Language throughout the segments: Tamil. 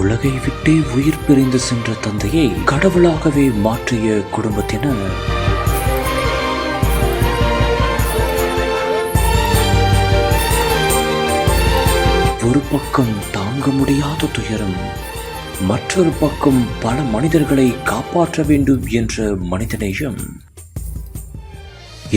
உலகை விட்டே உயிர் பிரிந்து சென்ற தந்தையை கடவுளாகவே மாற்றிய குடும்பத்தினர். ஒரு பக்கம் தாங்க முடியாத துயரம், மற்றொரு பக்கம் பல மனிதர்களை காப்பாற்ற வேண்டும் என்ற மனிதநேயம்.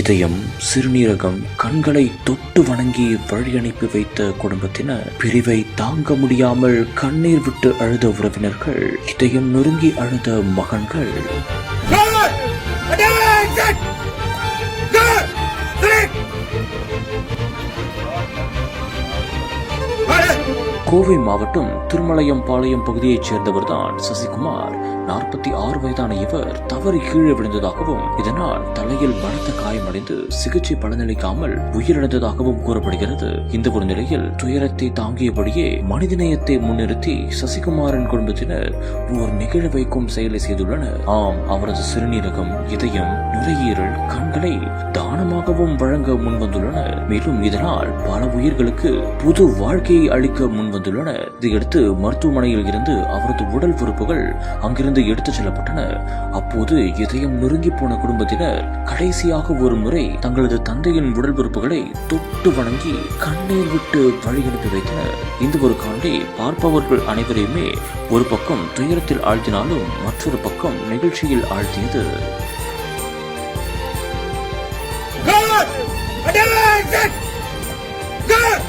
இதயம், சிறுநீரகம், கண்களை தொட்டு வணங்கி வழி அனுப்பி வைத்த குடும்பத்தினர், பிரிவை தாங்க முடியாமல் கண்ணீர் விட்டு அழுத உறவினர்கள், இதயம் நொறுங்கி அழுத மகன்கள். கோவை மாவட்டம் திருமலையம்பாளையம் பகுதியைச் சேர்ந்தவர்தான் சசிகுமார். 46 வயதான இவர் தவறி கீழே விழுந்ததாகவும் இதனால் தலையில் பலத்த காயமடைந்து சிகிச்சை பலனளிக்காமல் உயிரிழந்ததாகவும் கூறப்படுகிறது. இந்த ஒரு நிலையில் துயரத்தை தாங்கியபடியே மனிதநேயத்தை முன்னிறுத்தி சசிகுமாரின் குடும்பத்தினர் ஓர் நிகழ வைக்கும் செயலை செய்துள்ளனர். ஆம், அவரது சிறுநீரகம், இதயம், நுரையீரல், கண்களை தானமாகவும் வழங்க முன்வந்துள்ளனர். மேலும் இதனால் பல உயிர்களுக்கு புது வாழ்க்கையை அளிக்க முன்வந்துள்ளனர். இதையடுத்து மருத்துவமனையில் இருந்து அவரது உடல் உறுப்புகள் அங்கிருந்து எடுத்துச் செல்லப்பட்டன. அப்போது இதயம் நொறுங்கி போன குடும்பத்தினர் கடைசியாக ஒரு முறை தங்களது தந்தையின் உடல் உறுப்புகளை தொட்டு வணங்கி கண்ணீர் விட்டு வழி அனுப்பி வைத்தனர். இந்த ஒரு காணொளி பார்ப்பவர்கள் அனைவரையுமே ஒரு பக்கம் துயரத்தில் ஆழ்த்தினாலும் மற்றொரு பக்கம் நிகழ்ச்சியில் ஆழ்த்தியது. God!